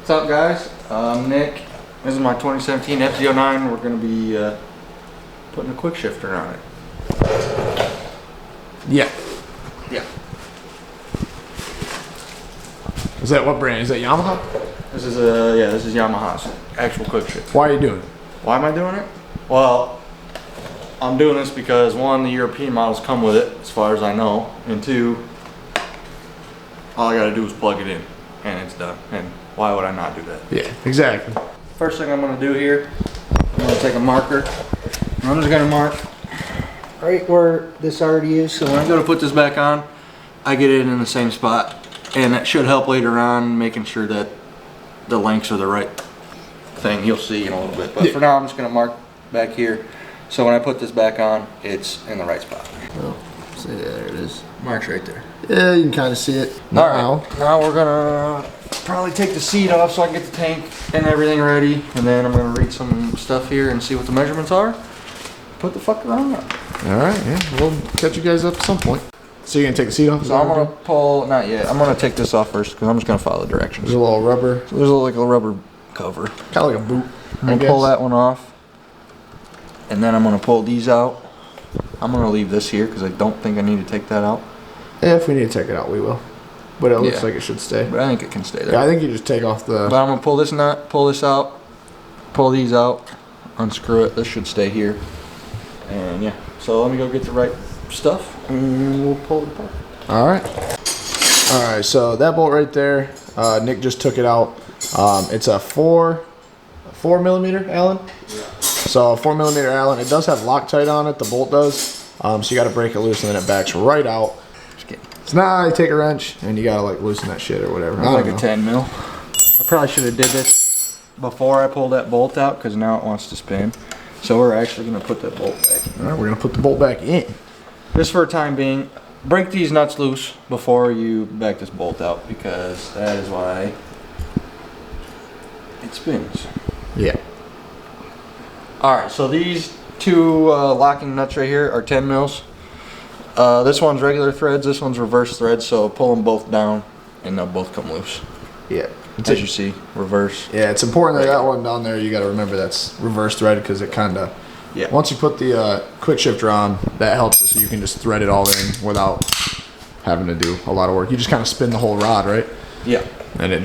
What's up, guys? I'm Nick. This is my 2017 FZ09. We're going to be putting a Quickshifter on it. Yeah. Yeah. Is that what brand? Is that Yamaha? This is this is Yamaha's actual Quickshifter. Why are you doing it? Why am I doing it? Well, I'm doing this because one, the European models come with it, as far as I know, and two, all I got to do is plug it in, and it's done. And why would I not do that? Yeah, exactly. First thing I'm going to do here, I'm going to take a marker. I'm just going to mark right where this already is. So when I go to put this back on, I get it in the same spot. And that should help later on, making sure that the lengths are the right thing. You'll see in a little bit. But for now, I'm just going to mark back here. So when I put this back on, it's in the right spot. Oh, see, there it is. Marks right there. Yeah, you can kind of see it. Now we're going to probably take the seat off so I can get the tank and everything ready. And then I'm going to read some stuff here and see what the measurements are. Put the fucker on. All right, yeah. We'll catch you guys up at some point. So you're going to take the seat off? So I'm going to pull, not yet. I'm going to take this off first because I'm just going to follow the directions. There's a little rubber. So there's like a rubber cover. Kind of like a boot. I'm going to pull that one off. And then I'm going to pull these out. I'm going to leave this here because I don't think I need to take that out. Yeah, if we need to take it out, we will. But it looks like it should stay. But I think it can stay there. Yeah, I think you just take off the... But I'm going to pull this nut, pull this out, pull these out, unscrew it. This should stay here. And yeah, so let me go get the right stuff and we'll pull it apart. All right. All right, so that bolt right there, Nick just took it out. It's a 4 millimeter Allen. Yeah. So a 4 millimeter Allen. It does have Loctite on it. The bolt does. So you got to break it loose and then it backs right out. Just kidding. So now you take a wrench and you got to like loosen that shit or whatever. Like a 10 mil. I probably should have did this before I pulled that bolt out because now it wants to spin. So we're actually going to put that bolt back. All right, we're going to put the bolt back in. Just for a time being, break these nuts loose before you back this bolt out because that is why it spins. Yeah. Alright, so these two locking nuts right here are 10 mils. This one's regular threads, this one's reverse threads, so pull them both down and they'll both come loose. Yeah. As you see, reverse. Yeah, it's important that one down there, you got to remember that's reverse threaded because it kind of, once you put the Quickshifter on, that helps it so you can just thread it all in without having to do a lot of work. You just kind of spin the whole rod, right? Yeah. And it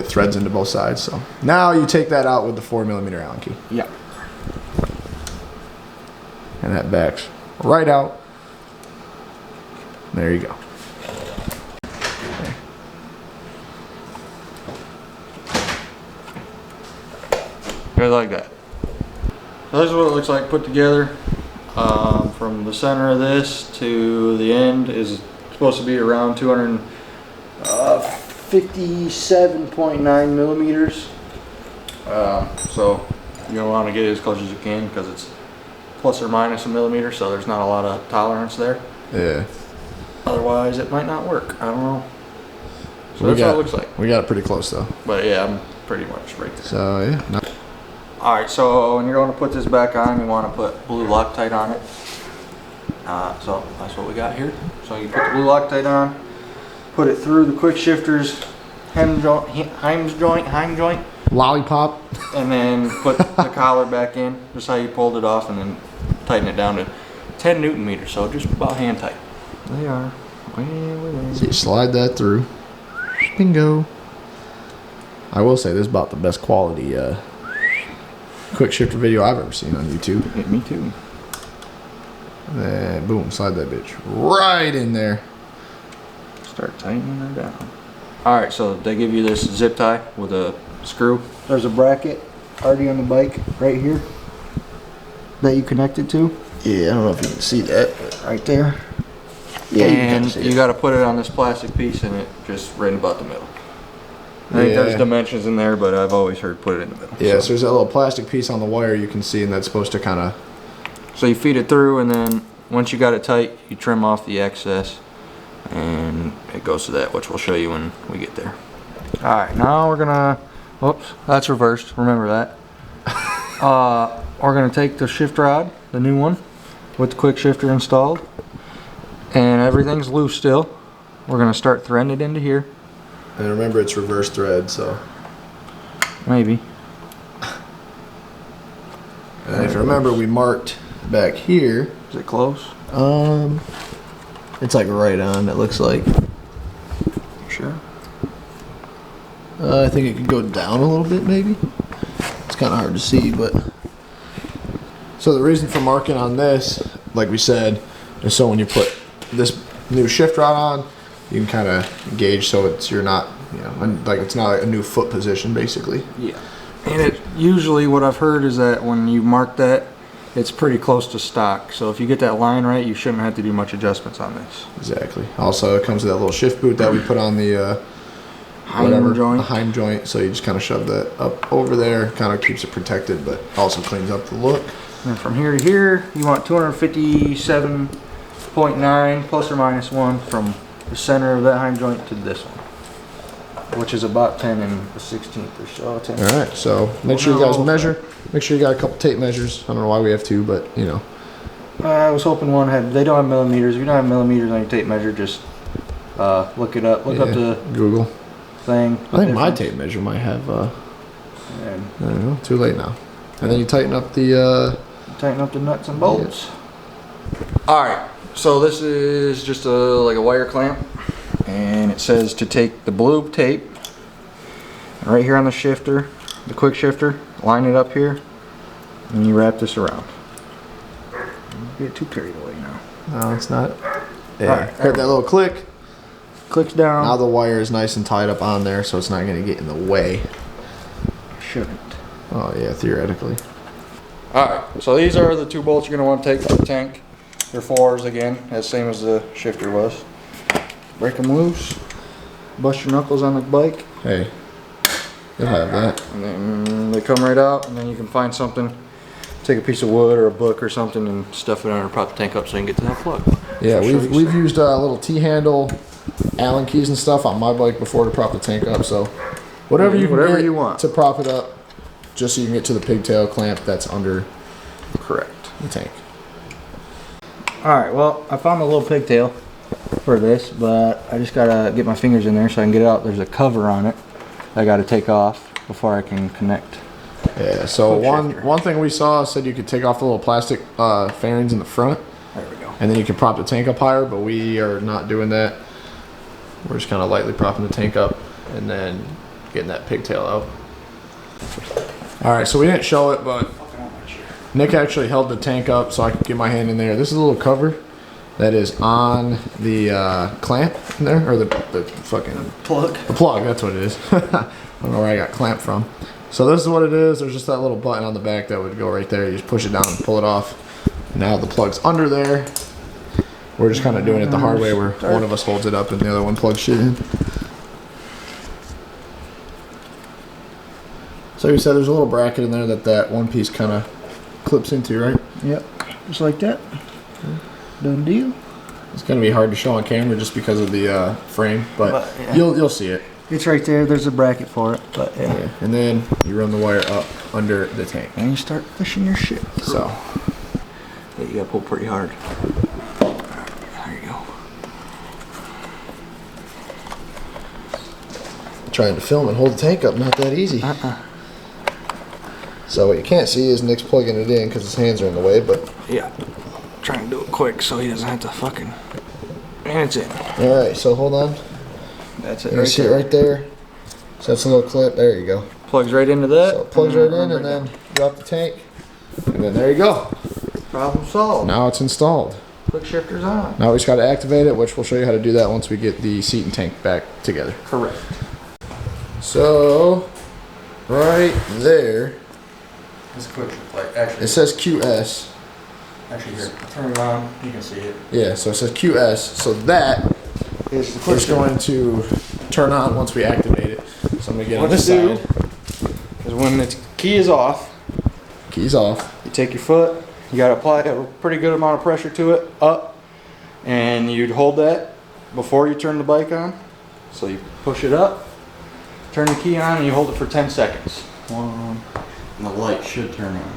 threads into both sides. So now you take that out with the 4 millimeter Allen key. Yeah. And that backs right out. There you go. Just like that. So this is what it looks like put together. From the center of this to the end is supposed to be around 257.9 millimeters. So you're gonna want to get it as close as you can because it's plus or minus a millimeter, so there's not a lot of tolerance there. Yeah. Otherwise, it might not work. I don't know. So that's what it looks like. We got it pretty close though. But yeah, I'm pretty much right there. So yeah. No. Alright, so when you're going to put this back on, you want to put blue Loctite on it. So that's what we got here. So you put the blue Loctite on, put it through the Quickshifter's heim joint, lollipop, and then put the collar back in, just how you pulled it off, and then tighten it down to 10 Newton meters, so just about hand tight. They are. So you slide that through. Bingo. I will say this is about the best quality Quickshifter video I've ever seen on YouTube. Yeah, me too. And then boom, slide that bitch right in there. Start tightening her down. Alright, so they give you this zip tie with a screw. There's a bracket already on the bike right here that you connect it to. Yeah, I don't know if you can see that, but right there. Yeah, and you got to put it on this plastic piece and it just right about the middle. I think there's dimensions in there, but I've always heard put it in the middle. Yeah, so there's that little plastic piece on the wire you can see, and that's supposed to kind of... So you feed it through, and then once you got it tight, you trim off the excess, and it goes to that, which we'll show you when we get there. Alright, now we're gonna... Whoops, that's reversed, remember that. We're gonna take the shift rod, the new one, with the Quickshifter installed, and everything's loose still. We're gonna start threading it into here. And remember, it's reverse thread, so Maybe. And if you remember, we marked back here. Is it close? It's like right on, it looks like. Sure. I think it could go down a little bit, maybe. It's kind of hard to see, but. So the reason for marking on this, like we said, is so when you put this new shift rod on, you can kind of gauge so you're not, you know, like it's not like a new foot position, basically. Yeah. And it usually, what I've heard is that when you mark that, it's pretty close to stock. So if you get that line right, you shouldn't have to do much adjustments on this. Exactly. Also, it comes with that little shift boot that we put on the Hind joint. the hind joint. So you just kind of shove that up over there, kind of keeps it protected, but also cleans up the look. And from here to here, you want 257.9 plus or minus 1 from the center of that hind joint to this one, which is about 10 and a 16th or so. 10. All right, so make sure you guys measure. Make sure you got a couple tape measures. I don't know why we have two, but you know. I was hoping one had. They don't have millimeters. If you don't have millimeters on your tape measure, just look it up. Look up the Google thing. I think my tape measure might have. I don't know. Too late now. And then you tighten up the. Tighten up the nuts and bolts. Yeah. All right. So this is just like a wire clamp, and it says to take the blue tape right here on the shifter, the quick shifter, line it up here, and you wrap this around. Don't get too carried away now. No, it's not. Yeah. Right, heard that little click. Clicks down. Now the wire is nice and tied up on there, so it's not going to get in the way. Shouldn't. Oh yeah, theoretically. Alright, so these are the two bolts you're going to want to take for the tank. They're 4s again, as same as the shifter was. Break them loose. Bust your knuckles on the bike. Hey, you'll have that. And then they come right out, and then you can find something. Take a piece of wood or a book or something and stuff it under, prop the tank up so you can get to that plug. Yeah, we've used little T-handle Allen keys and stuff on my bike before to prop the tank up. So whatever you want to prop it up, just so you can get to the pigtail clamp that's under the tank. Alright, well, I found a little pigtail for this, but I just gotta get my fingers in there so I can get it out. There's a cover on it I gotta take off before I can connect. Yeah, so one thing we saw said you could take off the little plastic fairings in the front. There we go. And then you can prop the tank up higher, but we are not doing that. We're just kind of lightly propping the tank up and then getting that pigtail out. Alright, so we didn't show it, but Nick actually held the tank up so I could get my hand in there. This is a little cover that is on the clamp in there, or the fucking plug. The plug, that's what it is. I don't know where I got clamp from. So this is what it is. There's just that little button on the back that would go right there. You just push it down and pull it off. Now the plug's under there. We're just kind of doing it the hard way where one of us holds it up and the other one plugs shit in. So you said there's a little bracket in there that one piece kind of clips into, right? Yep, just like that. Done deal. It's gonna be hard to show on camera just because of the frame, but yeah. You'll see it. It's right there. There's a bracket for it, but yeah. And then you run the wire up under the tank, and you start pushing your shit through. So yeah, you gotta pull pretty hard. There you go. Trying to film and hold the tank up, not that easy. So what you can't see is Nick's plugging it in because his hands are in the way, but yeah, trying to do it quick so he doesn't have to fucking. And it's in. All right, so hold on. That's it. You see it right there. So that's a little clip. There you go. Plugs right into that. So it plugs right in, and then drop the tank, and then there you go. Problem solved. Now it's installed. Quick shifter's on. Now we just got to activate it, which we'll show you how to do that once we get the seat and tank back together. Correct. So right there. It's quick. Like actually. It says QS. Actually, here. Turn it on. You can see it. Yeah. So it says QS. So that is going to turn on once we activate it. So I'm gonna get on this side. Is when the key is off. Key's off. You take your foot. You gotta apply a pretty good amount of pressure to it, up, and you'd hold that before you turn the bike on. So you push it up, turn the key on, and you hold it for 10 seconds. And the light should turn on.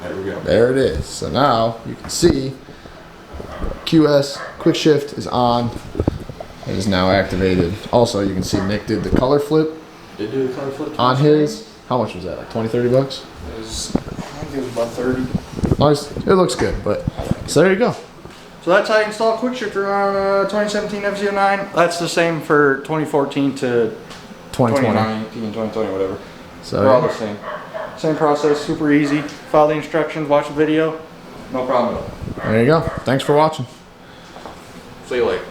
There we go. There it is. So now you can see QS quick shift is on. It is now activated. Also, you can see Nick did the color flip Did do the color flip on his. How much was that? Like 20, 30 bucks? It was, I think it was about 30. Nice. It looks good, but so there you go. So that's how you install Quickshifter on 2017 FZ09. That's the same for 2014 to 2019, 2020, whatever. So they're all the same. Same process, super easy. Follow the instructions, watch the video. No problem at all. there you go. Thanks for watching. See you later.